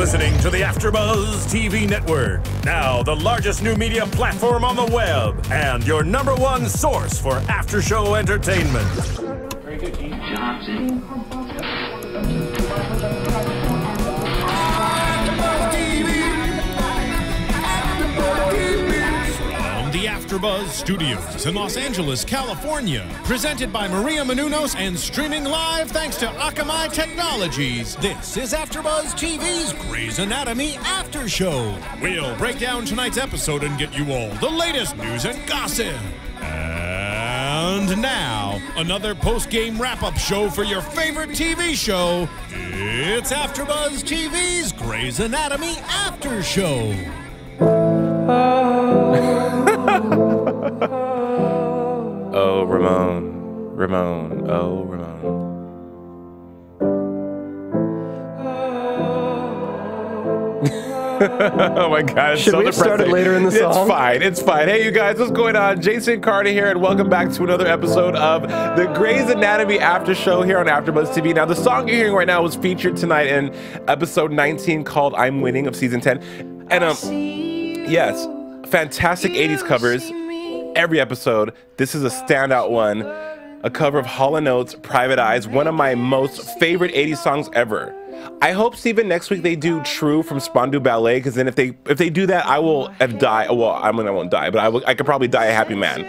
listening to the AfterBuzz TV network, now the largest new media platform on the web, and your #1 source for after-show entertainment. Very good, Gene Johnson. The AfterBuzz Studios in Los Angeles, California. Presented by Maria Menounos and streaming live thanks to Akamai Technologies. This is AfterBuzz TV's Grey's Anatomy After Show. We'll break down tonight's episode and get you all the latest news and gossip. And now, another post-game wrap-up show for your favorite TV show. It's AfterBuzz TV's Grey's Anatomy After Show. Oh, Ramon, oh, Ramon. Oh my God, it's Should so we have depressing. started later in the song? It's fine. Hey, you guys, what's going on? Jason Carter here, and welcome back to another episode of the Grey's Anatomy After Show here on AfterBuzz TV. Now, the song you're hearing right now was featured tonight in episode 19 called "I'm Winning" of season 10, and yes, fantastic 80s covers. Every episode, this is a standout one. A cover of Hall & Oates' Private Eyes, one of my most favorite 80s songs ever. I hope, Steven, next week they do True from Spandau Ballet, because then if they do that, I will have died. Well, I mean, I won't die, but I could probably die a happy man.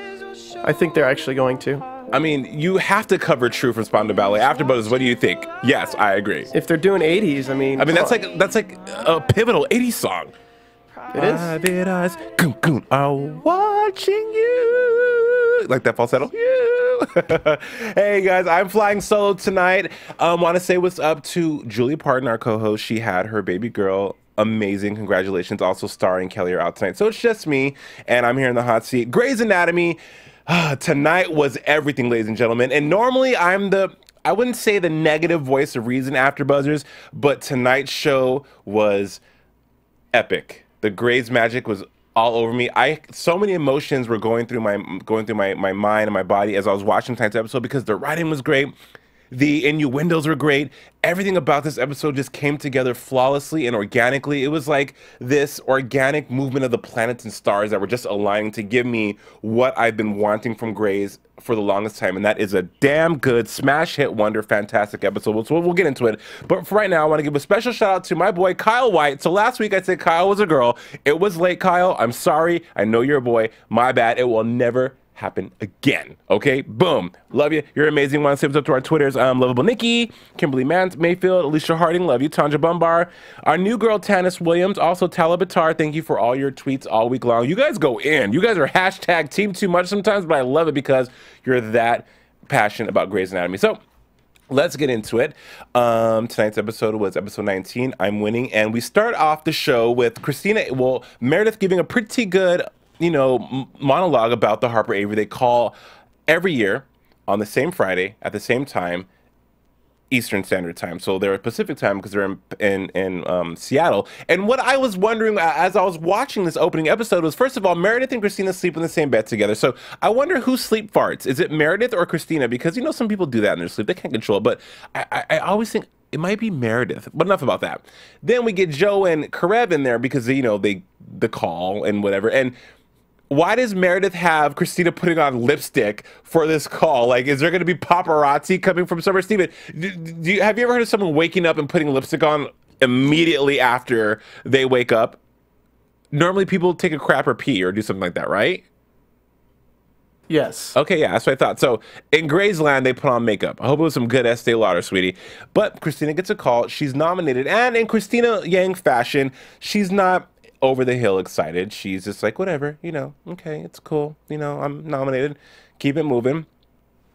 I think they're actually going to. I mean, you have to cover True from Spandau Ballet. AfterBuzz, what do you think? Yes, I agree. If they're doing 80s, I mean that's like a pivotal 80s song. It is. Private eyes, goon, goon, are watching you. Like that falsetto. You. Hey guys, I'm flying solo tonight. Want to say what's up to Julie Parton, our co-host. She had her baby girl. Amazing, congratulations. Also starring Kelly are out tonight. So it's just me, and I'm here in the hot seat. Grey's Anatomy. Tonight was everything, ladies and gentlemen. And normally I wouldn't say the negative voice of reason after buzzers, but tonight's show was epic. The Grey's magic was all over me. So many emotions were going through my mind and my body as I was watching tonight's episode, because the writing was great, the innuendos were great. Everything about this episode just came together flawlessly and organically. It was like this organic movement of the planets and stars that were just aligning to give me what I've been wanting from Grey's for the longest time, and that is a damn good smash hit wonder fantastic episode. So we'll get into it, but for right now I want to give a special shout out to my boy Kyle White. So last week I said Kyle was a girl. It was late, Kyle. I'm sorry. I know you're a boy. My bad. It will never happen again. Okay, boom. Love you. You're amazing. Want to say what's up to our Twitters? Lovable Nikki, Kimberly Mayfield, Alicia Harding, love you. Tanja Bumbar, our new girl Tanis Williams, also Tala Batar. Thank you for all your tweets all week long. You guys go in. You guys are hashtag team too much sometimes, but I love it because you're that passionate about Grey's Anatomy. So let's get into it. Tonight's episode was episode 19, I'm Winning, and we start off the show with Cristina, Meredith giving a pretty good monologue about the Harper Avery they call every year on the same Friday at the same time, Eastern Standard Time. So they're Pacific time because they're in Seattle. And what I was wondering as I was watching this opening episode was, first of all, Meredith and Cristina sleep in the same bed together. So I wonder who sleep farts. Is it Meredith or Cristina? Because some people do that in their sleep. They can't control it. But I always think it might be Meredith, but enough about that. Then we get Joe and Karev in there because the call and whatever. And why does Meredith have Cristina putting on lipstick for this call? Like, is there going to be paparazzi coming from somewhere? Steven, have you ever heard of someone waking up and putting lipstick on immediately after they wake up? Normally people take a crap or pee or do something like that, right? Yes. Okay, yeah, that's what I thought. So in Grey's Land, they put on makeup. I hope it was some good Estee Lauder, sweetie. But Cristina gets a call. She's nominated. And in Cristina Yang fashion, she's not over the hill excited. She's just like, whatever, okay, it's cool. I'm nominated. Keep it moving.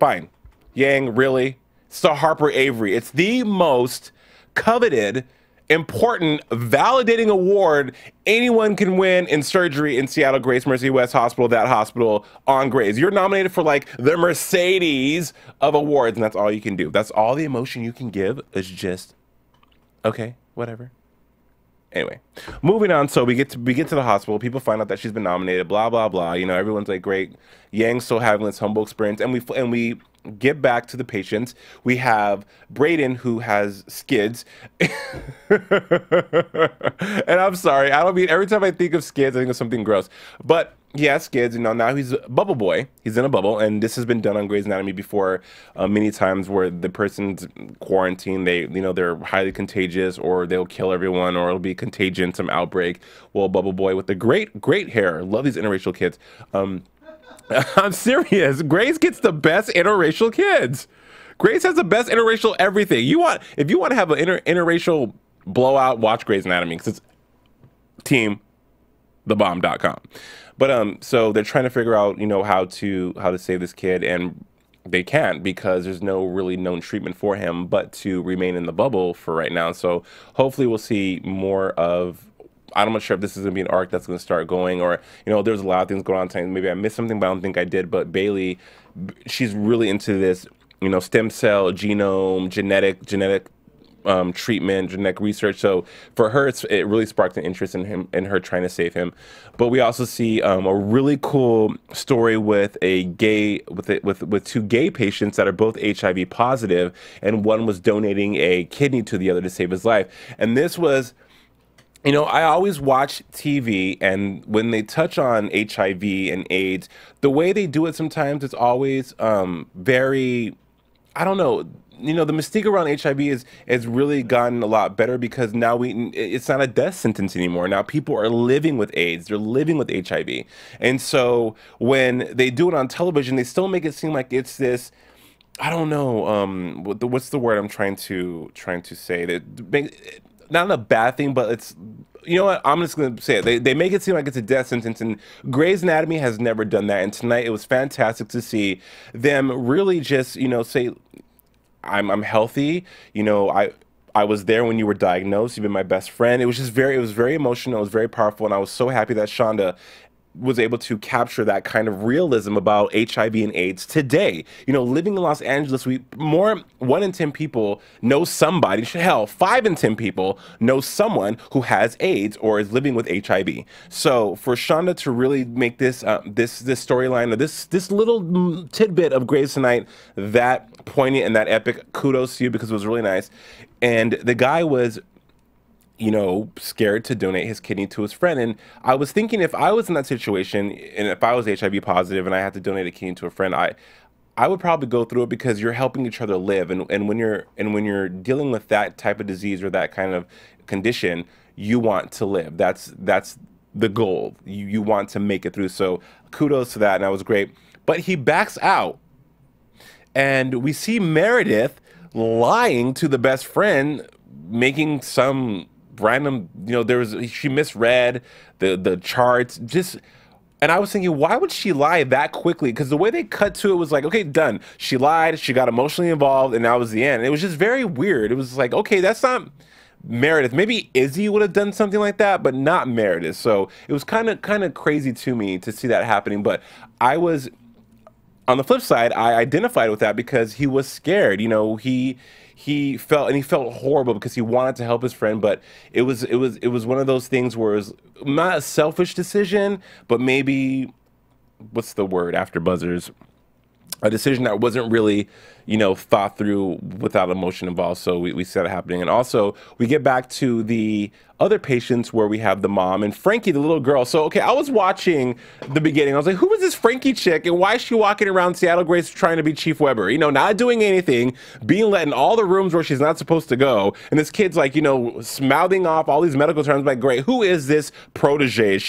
Fine. Yang, really? It's the Harper Avery. It's the most coveted, important, validating award anyone can win in surgery in Seattle, Grace Mercy West Hospital, that hospital on Grey's. You're nominated for like the Mercedes of awards, and that's all you can do. That's all the emotion you can give is just, okay, whatever. Anyway, moving on. So we get to the hospital. People find out that she's been nominated. Blah blah blah. Everyone's like, great. Yang's still having this humble experience, and we get back to the patients. We have Braden, who has skids. And I'm sorry, I don't mean, every time I think of skids, I think of something gross. But he has skids, and now he's a bubble boy. He's in a bubble, and this has been done on Grey's Anatomy before many times, where the person's quarantined, they're highly contagious, or they'll kill everyone, or it'll be contagion, some outbreak. Well, bubble boy with the great hair. Love these interracial kids. I'm serious. Grace gets the best interracial kids. Grace has the best interracial everything. If you want to have an interracial blowout, watch Grey's Anatomy, because it's teamthebomb.com. But so they're trying to figure out, how to save this kid, and they can't, because there's no really known treatment for him but to remain in the bubble for right now. So hopefully we'll see more of. I'm not sure if this is going to be an arc that's going to start going, or, there's a lot of things going on tonight. Maybe I missed something, but I don't think I did. But Bailey, she's really into this, stem cell, genome, genetic treatment, genetic research. So for her, it really sparked an interest in him and her trying to save him. But we also see a really cool story with with two gay patients that are both HIV positive, and one was donating a kidney to the other to save his life. And this was. I always watch TV, and when they touch on HIV and AIDS, the way they do it sometimes, it's always very, I don't know, the mystique around HIV has really gotten a lot better, because now it's not a death sentence anymore. Now people are living with AIDS, they're living with HIV. And so when they do it on television, they still make it seem like it's this, I don't know, what's the word I'm trying to say, that not a bad thing, but it's, you know what, I'm just going to say it. They make it seem like it's a death sentence, and Grey's Anatomy has never done that. And tonight it was fantastic to see them really just, say, I'm healthy. I was there when you were diagnosed. You've been my best friend. It was very emotional. It was very powerful. And I was so happy that Shonda was able to capture that kind of realism about HIV and AIDS today. Living in Los Angeles, 1 in 10 people know somebody, hell, 5 in 10 people know someone who has AIDS or is living with HIV. So for Shonda to really make this this storyline, or this little tidbit of Grey's tonight that poignant and that epic, kudos to you, because it was really nice. And the guy was scared to donate his kidney to his friend. And I was thinking, if I was in that situation, and if I was HIV positive and I had to donate a kidney to a friend, I would probably go through it, because you're helping each other live. And when you're dealing with that type of disease or that kind of condition, you want to live. That's the goal. You want to make it through. So kudos to that, and that was great. But he backs out, and we see Meredith lying to the best friend, making some random, she misread the charts, and I was thinking, why would she lie that quickly? Because the way they cut to it was like, okay, done. She lied, she got emotionally involved, and that was the end. It was just very weird. It was like, okay, that's not Meredith. Maybe Izzy would have done something like that, but not Meredith. So it was kind of crazy to me to see that happening. But I was, on the flip side, I identified with that, because he was scared. He felt horrible, because he wanted to help his friend, but it was one of those things where it was not a selfish decision, but maybe, what's the word, AfterBuzzers, a decision that wasn't really, thought through without emotion involved. So we see that happening. And also we get back to the other patients where we have the mom and Frankie, the little girl. So, okay, I was watching the beginning. I was like, who is this Frankie chick? And why is she walking around Seattle Grace trying to be Chief Weber? Not doing anything, being let in all the rooms where she's not supposed to go. And this kid's like, mouthing off all these medical terms. Like, great, who is this protege? Is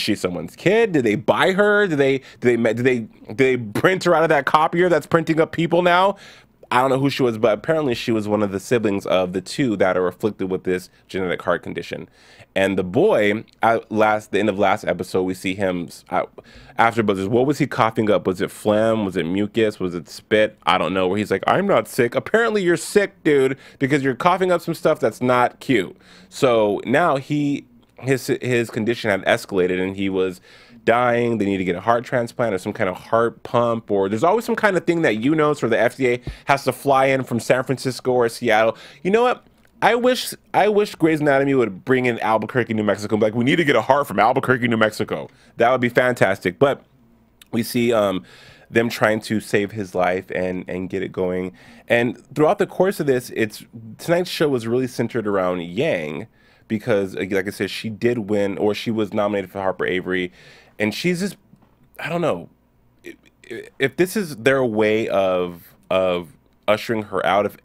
she someone's kid? Did they buy her? Did they print her out of that copier that's printing up people now? I don't know who she was, but apparently she was one of the siblings of the two that are afflicted with this genetic heart condition. And the boy, at the end of last episode, we see him AfterBuzz. What was he coughing up? Was it phlegm? Was it mucus? Was it spit? I don't know. Where he's like, I'm not sick. Apparently you're sick, dude, because you're coughing up some stuff that's not cute. So now his condition had escalated, and he was dying. They need to get a heart transplant or some kind of heart pump, or there's always some kind of thing that so the FDA has to fly in from San Francisco or Seattle. You know what? I wish Grey's Anatomy would bring in Albuquerque, New Mexico. Like, we need to get a heart from Albuquerque, New Mexico. That would be fantastic. But we see them trying to save his life and get it going. And throughout the course of this, tonight's show was really centered around Yang, because like I said, she did win, or she was nominated for Harper Avery, and she's just, I don't know if this is their way of ushering her out. If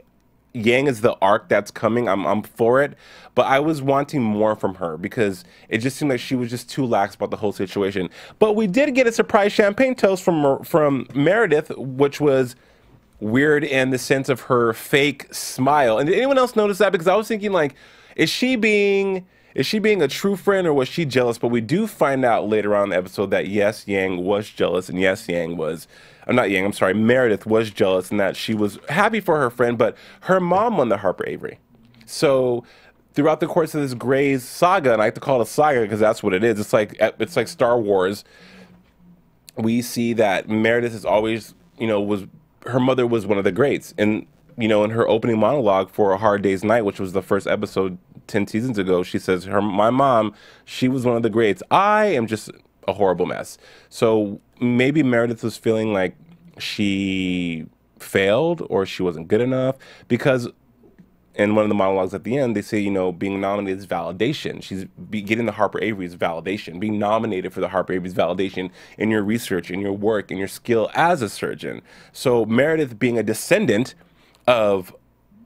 Yang is the arc that's coming, I'm for it. But I was wanting more from her, because it just seemed like she was just too lax about the whole situation. But we did get a surprise champagne toast from Meredith, which was weird in the sense of her fake smile. And did anyone else notice that? Because I was thinking, like, is she being a true friend, or was she jealous? But we do find out later on in the episode that yes, Yang was jealous, and yes, Meredith was jealous, and that she was happy for her friend, but her mom won the Harper Avery. So throughout the course of this Grey's saga, and I like to call it a saga because that's what it is. It's like Star Wars. We see that Meredith is always, her mother was one of the greats, and in her opening monologue for A Hard Day's Night, which was the first episode 10 seasons ago, she says, my mom, she was one of the greats. I am just a horrible mess. So maybe Meredith was feeling like she failed, or she wasn't good enough, because in one of the monologues at the end, they say, being nominated is validation. Getting the Harper Avery is validation. Being nominated for the Harper Avery is validation in your research, in your work, in your skill as a surgeon. So Meredith, being a descendant of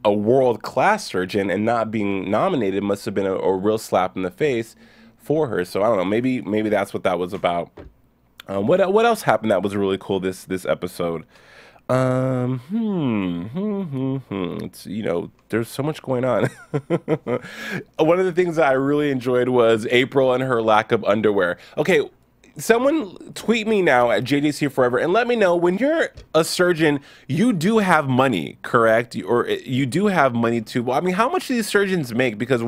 a world-class surgeon and not being nominated, must have been a real slap in the face for her. So I don't know, maybe that's what that was about. What else happened that was really cool this episode? It's, there's so much going on. One of the things that I really enjoyed was April and her lack of underwear. Okay, someone tweet me now at JDC Forever and let me know, when you're a surgeon, you do have money, correct? Or you do have money too. Well, I mean, how much do these surgeons make? Because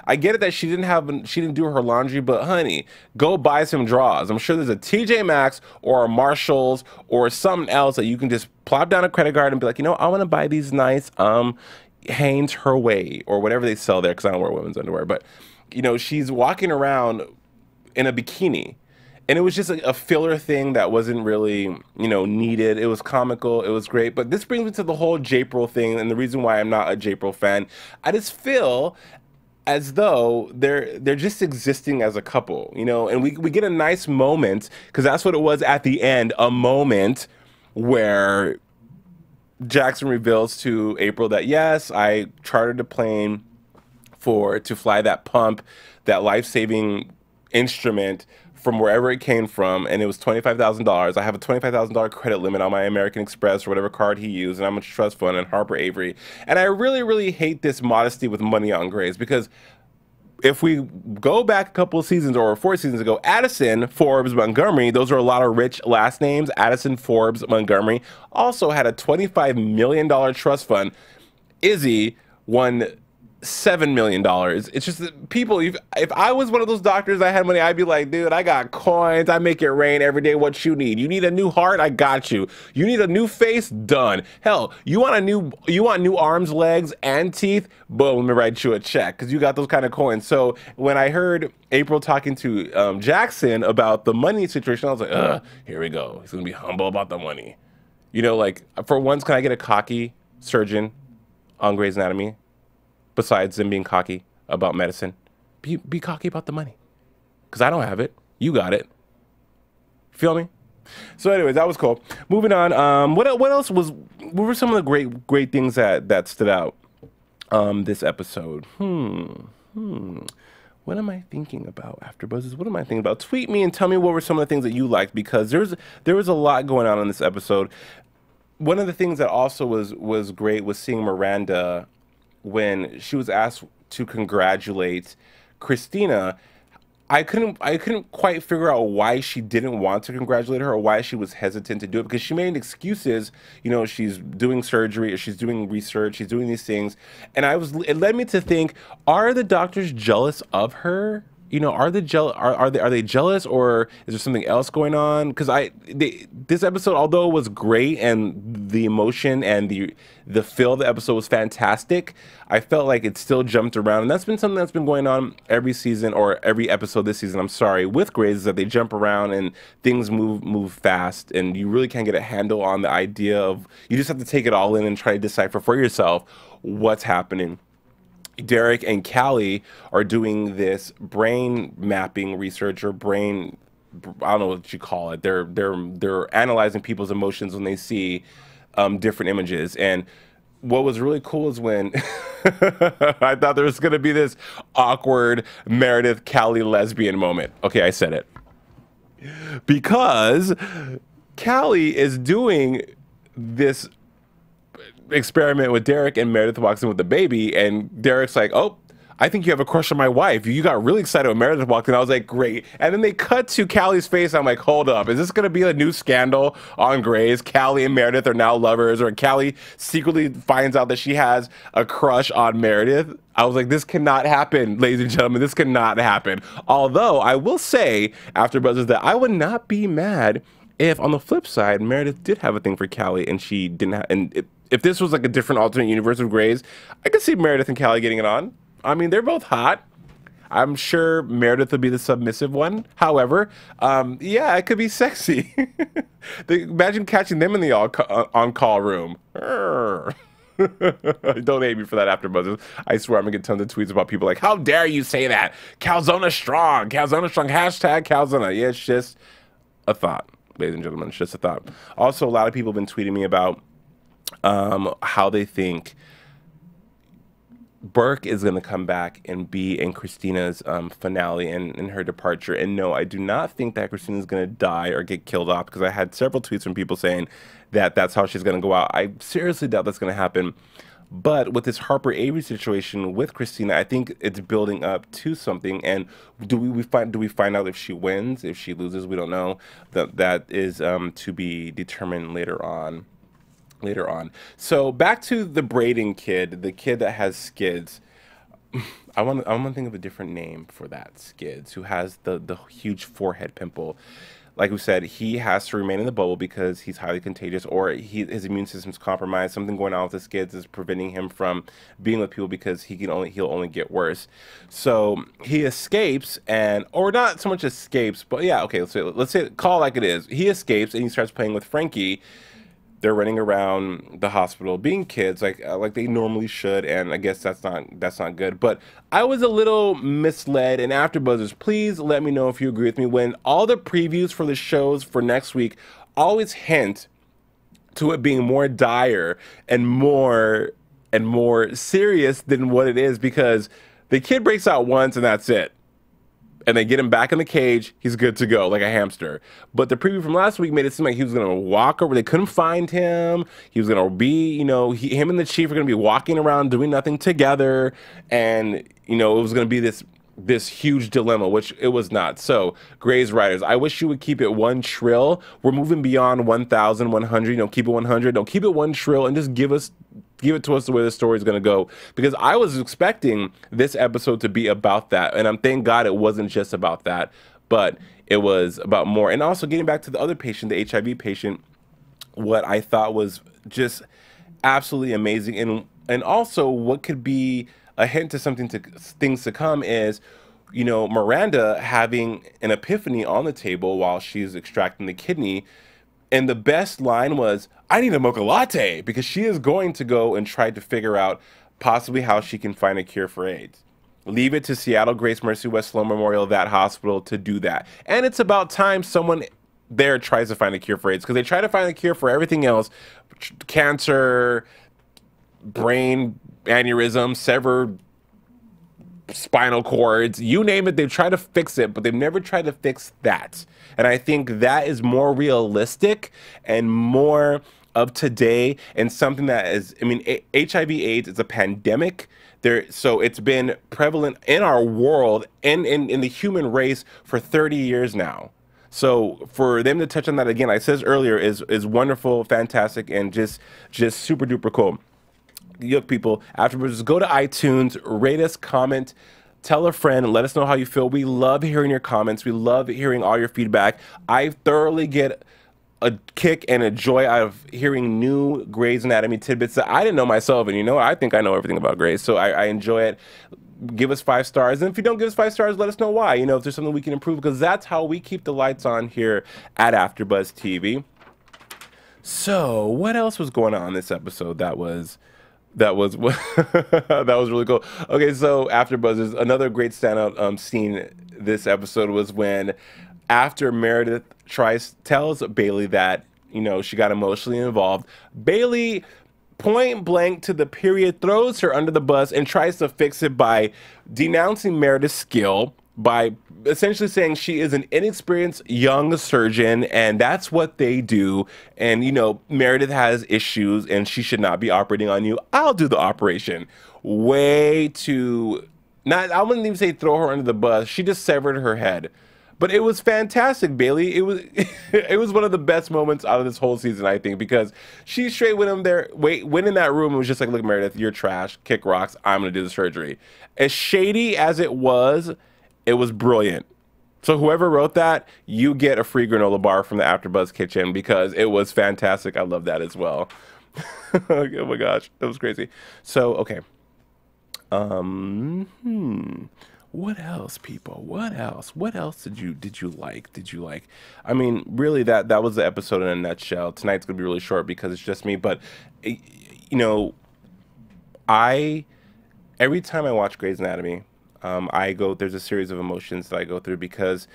I get it that she didn't do her laundry, but honey, go buy some drawers. I'm sure there's a TJ Maxx or a Marshalls or something else that you can just plop down a credit card and be like, I want to buy these nice Hanes Her Way or whatever they sell there, because I don't wear women's underwear. But she's walking around in a bikini. And it was just a filler thing that wasn't really, needed. It was comical. It was great. But this brings me to the whole J-April thing, and the reason why I'm not a J-April fan. I just feel as though they're just existing as a couple, and we get a nice moment, because that's what it was at the end, a moment where Jackson reveals to April that, yes, I chartered a plane to fly that pump, that life-saving instrument, from wherever it came from, and it was $25,000. I have a $25,000 credit limit on my American Express or whatever card he used, and I'm a trust fund and Harper Avery. And I really, really hate this modesty with money on Grey's, because if we go back a couple of seasons or 4 seasons ago, Addison Forbes Montgomery, those are a lot of rich last names. Addison Forbes Montgomery also had a $25 million trust fund. Izzy won $7 million. It's just that people, if I was one of those doctors that had money, I'd be like, dude, I got coins, I make it rain every day. What you need? You need a new heart? I got you. You need a new face? Done. Hell, you want new arms, legs, and teeth? Boom, let me write you a check, because you got those kind of coins. So when I heard April talking to Jackson about the money situation, I was like, ugh, here we go. He's gonna be humble about the money. Like, for once, can I get a cocky surgeon on Grey's Anatomy? Besides them being cocky about medicine, be cocky about the money, because I don't have it. You got it. Feel me? So anyways, that was cool. Moving on. What else what were some of the great things that stood out this episode? What am I thinking about? AfterBuzz, what am I thinking about? Tweet me and tell me what were some of the things that you liked, because there was a lot going on in this episode. One of the things that also was great was seeing Miranda when she was asked to congratulate Cristina. I couldn't quite figure out why she didn't want to congratulate her, or why she was hesitant to do it, because she made excuses. She's doing surgery, or she's doing research, she's doing these things, and it led me to think, are the doctors jealous of her? you know, are they jealous, or is there something else going on? Because this episode, although it was great and the emotion and the feel of the episode was fantastic, I felt like it still jumped around, and that's been something that's been going on every season, or every episode this season, I'm sorry, with Grey's, is that they jump around and things move fast, and you really can't get a handle on the idea of, you just have to take it all in and try to decipher for yourself what's happening. Derek and Callie are doing this brain mapping research, or brain, I don't know what you call it. They're analyzing people's emotions when they see different images. And what was really cool is when I thought there was going to be this awkward Meredith Callie lesbian moment. Okay, I said it. Because Callie is doing this experiment with Derek, and Meredith walks in with the baby, and Derek's like, oh, I think you have a crush on my wife. You got really excited when Meredith walked in. I was like, great. And then they cut to Callie's face. I'm like, hold up. Is this going to be a new scandal on Grey's? Callie and Meredith are now lovers, or Callie secretly finds out that she has a crush on Meredith. I was like, this cannot happen, ladies and gentlemen. This cannot happen. Although I will say, AfterBuzz, is that I would not be mad if, on the flip side, Meredith did have a thing for Callie and she didn't have, if this was like a different alternate universe of Grey's, I could see Meredith and Callie getting it on. I mean, they're both hot. I'm sure Meredith would be the submissive one. However, yeah, it could be sexy. Imagine catching them in the on-call room. Don't hate me for that, AfterBuzz. I swear I'm gonna get tons of tweets about people like, how dare you say that? Calzona strong. Calzona strong. Hashtag Calzona. Yeah, it's just a thought, ladies and gentlemen. It's just a thought. Also, a lot of people have been tweeting me about how they think Burke is going to come back and be in Cristina's finale and in her departure. And no, I do not think that Cristina's going to die or get killed off, because I had several tweets from people saying that that's how she's going to go out. I seriously doubt that's going to happen. But with this Harper Avery situation with Cristina, I think it's building up to something. And do we find out if she wins? If she loses, we don't know. That is to be determined later on. So back to the braiding kid, the kid that has skids. I want to think of a different name for that. Skids, who has the huge forehead pimple. Like we said, he has to remain in the bubble because he's highly contagious, or his immune system's compromised. Something going on with the skids is preventing him from being with people, because he'll only get worse. So he escapes, or not so much escapes, but yeah, okay, let's say call it like it is. He escapes and he starts playing with Frankie. They're running around the hospital being kids like they normally should, and I guess that's not good. But I was a little misled, and AfterBuzzers, please let me know if you agree with me, when all the previews for the shows for next week always hint to it being more dire and more serious than what it is, because the kid breaks out once and that's it. And they get him back in the cage, he's good to go, like a hamster. But the preview from last week made it seem like he was going to walk over. They couldn't find him. He was going to be, you know, him and the chief are going to be walking around doing nothing together. And, you know, it was going to be this huge dilemma, which it was not. So, Grey's writers, I wish you would keep it 1 trill. We're moving beyond 1,100. You know, keep it 100. Don't keep it 1 trill, and just give it to us the way the story is going to go, because I was expecting this episode to be about that, and I'm thank God it wasn't just about that, but it was about more. And also, getting back to the other patient, the HIV patient, what I thought was just absolutely amazing, and also what could be a hint to things to come is, you know, Miranda having an epiphany on the table while she's extracting the kidney. And the best line was, I need a mocha latte, because she is going to go and try to figure out possibly how she can find a cure for AIDS. Leave it to Seattle Grace Mercy West Sloan Memorial, that hospital, to do that. And it's about time someone there tries to find a cure for AIDS, because they try to find a cure for everything else. Cancer, brain aneurysm, severed spinal cords, you name it, they've tried to fix it, but they've never tried to fix that. And I think that is more realistic and more of today, and something that is, I mean, HIV AIDS is a pandemic. So it's been prevalent in our world and in the human race for 30 years now. So for them to touch on that again, like I said earlier, is wonderful, fantastic, and just super duper cool. Young people, AfterBuzz, go to iTunes, rate us, comment, Tell a friend and let us know how you feel. We love hearing your comments. We love hearing all your feedback. I thoroughly get a kick and a joy out of hearing new Grey's Anatomy tidbits that I didn't know myself. And you know, I think I know everything about Grey's, so I enjoy it. Give us 5 stars. And if you don't give us 5 stars, let us know why. You know, if there's something we can improve, because that's how we keep the lights on here at AfterBuzz TV. So, what else was going on in this episode that was that was really cool? Okay, so AfterBuzz is another great standout scene this episode was when after Meredith tells Bailey that, you know, she got emotionally involved, Bailey point blank to the period throws her under the bus and tries to fix it by denouncing Meredith's skill, by essentially saying she is an inexperienced young surgeon and that's what they do, and you know, Meredith has issues and she should not be operating on you. I'll do the operation. Way too, not, I wouldn't even say throw her under the bus, she just severed her head. But it was fantastic, Bailey. It was it was one of the best moments out of this whole season, I think, because she straight went in there, went in that room and was just like, look, Meredith, you're trash, kick rocks, I'm gonna do the surgery. As shady as it was brilliant. So whoever wrote that, you get a free granola bar from the AfterBuzz kitchen because it was fantastic. I love that as well. Oh my gosh, that was crazy. So, okay. What else, people? What else? What else did you like? I mean, really, that was the episode in a nutshell. Tonight's gonna be really short because it's just me. But you know, every time I watch Grey's Anatomy, there's a series of emotions that I go through because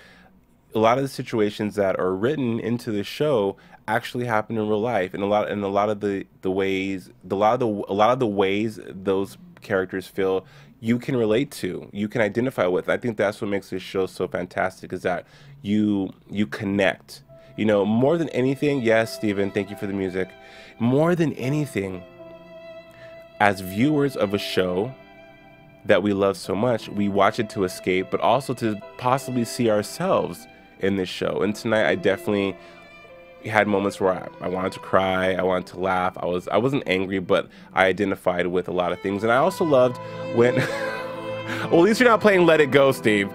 a lot of the situations that are written into the show actually happen in real life, and a lot of the ways those characters feel, you can relate to, you can identify with. I think that's what makes this show so fantastic, is that you connect. You know, more than anything, yes, Steven, thank you for the music. More than anything, as viewers of a show that we love so much, we watch it to escape, but also to possibly see ourselves in this show. And tonight, I definitely had moments where I wanted to cry, I wanted to laugh. I wasn't angry, but I identified with a lot of things. And I also loved when well, at least you're not playing Let It Go, Steve.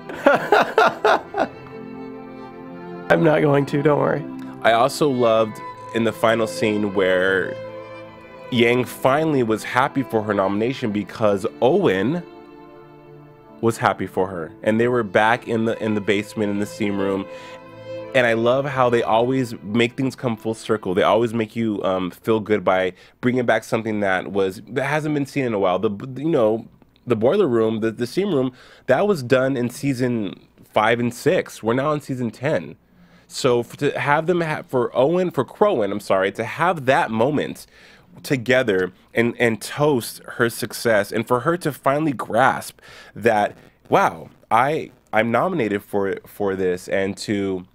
I'm not going to, don't worry. I also loved in the final scene where Yang finally was happy for her nomination because Owen was happy for her, and they were back in the basement in the steam room. And I love how they always make things come full circle. They always make you feel good by bringing back something that hasn't been seen in a while. The boiler room, the steam room, that was done in season 5 and 6. We're now in season 10. So to have them for Crowan, I'm sorry, to have that moment together and toast her success, and for her to finally grasp that, wow, I'm nominated for this, and to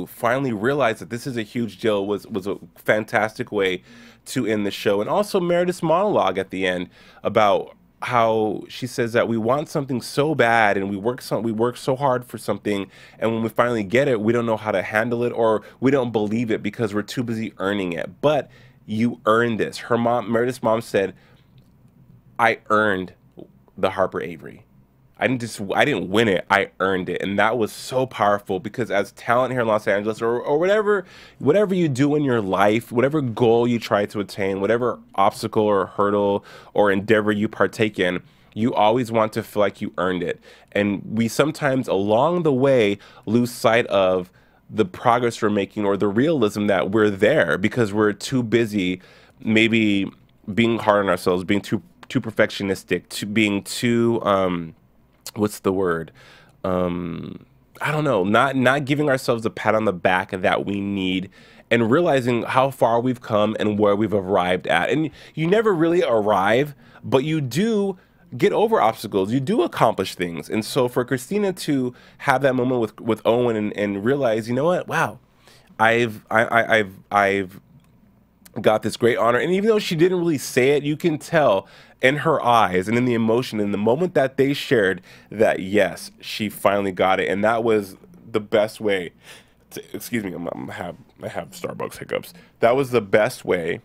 finally realize that this is a huge deal was a fantastic way to end the show. And also Meredith's monologue at the end about how she says that we want something so bad and we work so hard for something, and when we finally get it, we don't know how to handle it, or we don't believe it because we're too busy earning it. But you earned this. Meredith's mom said, I earned the Harper Avery. I didn't win it, I earned it. And that was so powerful, because as talent here in Los Angeles, or whatever you do in your life, whatever goal you try to attain, whatever obstacle or hurdle or endeavor you partake in, you always want to feel like you earned it. And we sometimes along the way lose sight of the progress we're making, or the realism that we're there, because we're too busy maybe being hard on ourselves, being too perfectionistic, being too what's the word? I don't know, not giving ourselves a pat on the back that we need, and realizing how far we've come and where we've arrived at. And you never really arrive, but you do get over obstacles, you do accomplish things. And so for Cristina to have that moment with Owen and realize, you know what, wow, I've got this great honor. And even though she didn't really say it, you can tell in her eyes and in the emotion, in the moment that they shared, that yes, she finally got it. And that was the best way to, excuse me, I have Starbucks hiccups. That was the best way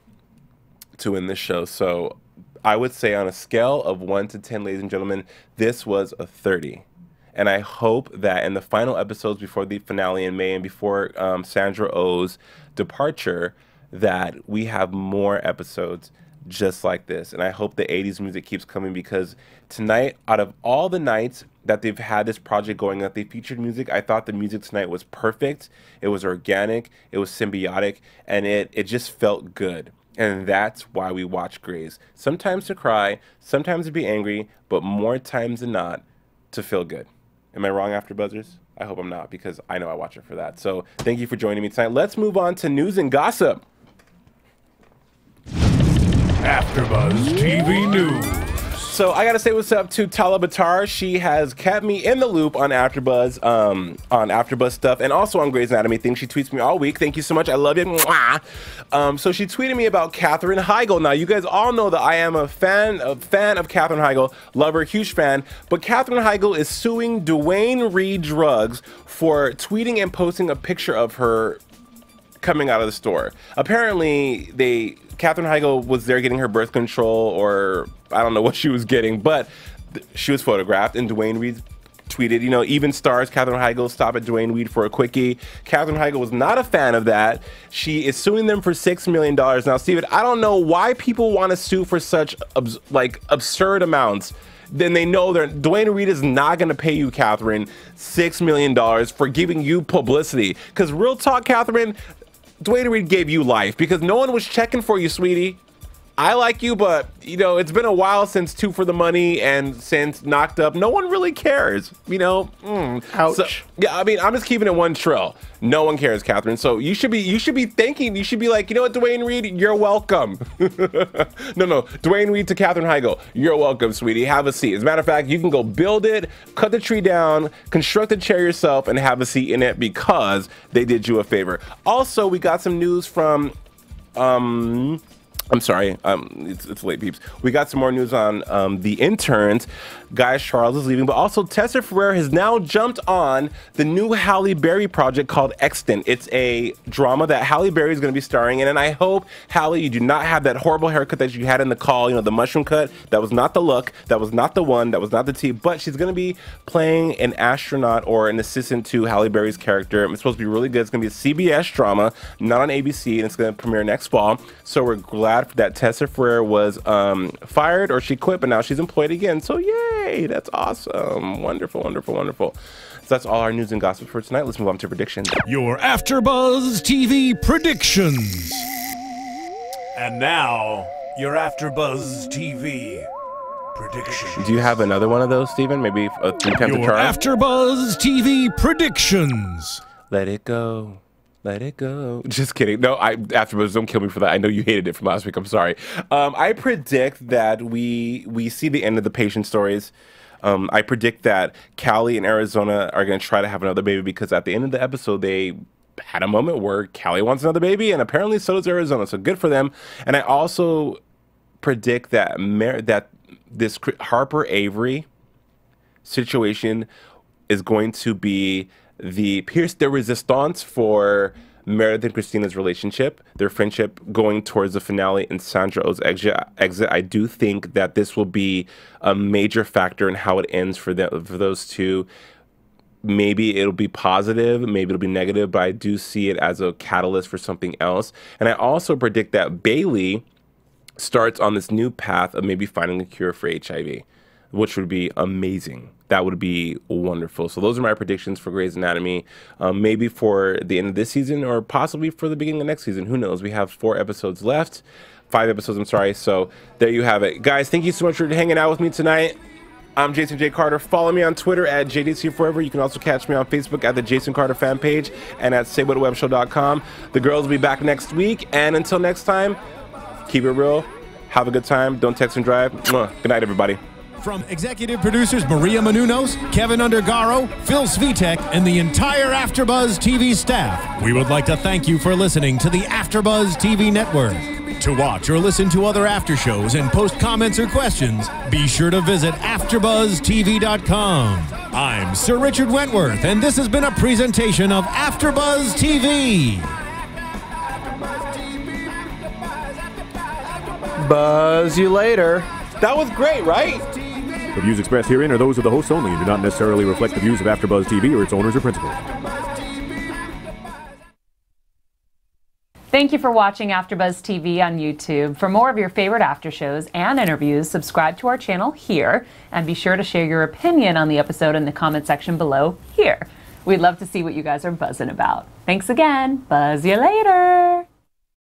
to end the show. So I would say on a scale of 1 to 10, ladies and gentlemen, this was a 30. And I hope that in the final episodes before the finale in May and before Sandra Oh's departure, that we have more episodes just like this. And I hope the 80s music keeps coming, because tonight, out of all the nights that they've had this project going, that they featured music, I thought the music tonight was perfect. It was organic, it was symbiotic, and it just felt good. And that's why we watch Grey's. Sometimes to cry, sometimes to be angry, but more times than not, to feel good. Am I wrong, AfterBuzzers? I hope I'm not, because I know I watch it for that. So thank you for joining me tonight. Let's move on to news and gossip. AfterBuzz TV News. So I gotta say what's up to Tala Batar. She has kept me in the loop on AfterBuzz, stuff, and also on Grey's Anatomy things. She tweets me all week. Thank you so much. I love you. Mwah. So she tweeted me about Katherine Heigl. Now you guys all know that I am a fan of Katherine Heigl, love her, huge fan. But Katherine Heigl is suing Dwayne Reed Drugs for tweeting and posting a picture of her coming out of the store. Apparently, Katherine Heigl was there getting her birth control, or I don't know what she was getting, but she was photographed, and Dwayne Reed tweeted, you know, even stars Katherine Heigl stop at Dwayne Reed for a quickie. Katherine Heigl was not a fan of that. She is suing them for $6 million. Now, Steven, I don't know why people want to sue for such absurd amounts. Then they know that Dwayne Reed is not going to pay you, Katherine, $6 million for giving you publicity. Because real talk, Katherine, Dwayne Reed gave you life because no one was checking for you, sweetie. I like you, but, you know, it's been a while since Two for the Money and since Knocked Up. No one really cares, you know? Ouch. So, yeah, I mean, I'm just keeping it one trill. No one cares, Katherine. So you should be thinking, you should be like, you know what, Dwayne Reed, you're welcome. No, Dwayne Reed to Katherine Heigl, you're welcome, sweetie. Have a seat. As a matter of fact, you can go build it, cut the tree down, construct the chair yourself, and have a seat in it because they did you a favor. Also, we got some news from, I'm sorry, it's late, peeps. We got some more news on the interns. Guy Charles is leaving, but also Tessa Ferrer has now jumped on the new Halle Berry project called Extant. It's a drama that Halle Berry is going to be starring in, and I hope, Halle, you do not have that horrible haircut that you had in the call, you know, the mushroom cut. That was not the look, that was not the one, that was not the tea, but she's going to be playing an astronaut or an assistant to Halle Berry's character. It's supposed to be really good. It's going to be a CBS drama, not on ABC, and it's going to premiere next fall. So we're glad that Tessa Ferrer was fired, or she quit, but now she's employed again. So yay, that's awesome. Wonderful, wonderful, wonderful. So that's all our news and gossip for tonight. Let's move on to predictions. Your AfterBuzz TV predictions. And now, your AfterBuzz TV predictions. Do you have another one of those, Steven? Maybe a 3 times Your a charm? AfterBuzz TV predictions. Let it go. Let it go. Just kidding. No, AfterBuzz, don't kill me for that. I know you hated it from last week. I'm sorry. I predict that we see the end of the patient stories. I predict that Callie and Arizona are going to try to have another baby because at the end of the episode, they had a moment where Callie wants another baby, and apparently so does Arizona. So good for them. And I also predict that this Harper Avery situation is going to be the pierce de resistance for Meredith and Cristina's relationship, their friendship going towards the finale and Sandra Oh's exit. I do think that this will be a major factor in how it ends for those two. Maybe it'll be positive, maybe it'll be negative, but I do see it as a catalyst for something else. And I also predict that Bailey starts on this new path of maybe finding a cure for HIV, which would be amazing. That would be wonderful. So those are my predictions for Grey's Anatomy. Maybe for the end of this season or possibly for the beginning of next season. Who knows? We have 4 episodes left. 5 episodes, I'm sorry. So there you have it. Guys, thank you so much for hanging out with me tonight. I'm Jason J. Carter. Follow me on Twitter at JDCForever. You can also catch me on Facebook at the Jason Carter fan page and at SayWhatAWebShow.com. The girls will be back next week. And until next time, keep it real. Have a good time. Don't text and drive. Mwah. Good night, everybody. From executive producers Maria Menounos, Kevin Undergaro, Phil Svitek, and the entire AfterBuzz TV staff, we would like to thank you for listening to the AfterBuzz TV network. To watch or listen to other after shows and post comments or questions, be sure to visit AfterBuzzTV.com. I'm Sir Richard Wentworth, and this has been a presentation of AfterBuzz TV. Buzz you later. That was great, right? The views expressed herein are those of the hosts only and do not necessarily reflect the views of AfterBuzz TV or its owners or principals. Thank you for watching AfterBuzz TV on YouTube. For more of your favorite after shows and interviews, subscribe to our channel here, and be sure to share your opinion on the episode in the comment section below here. We'd love to see what you guys are buzzing about. Thanks again. Buzz you later.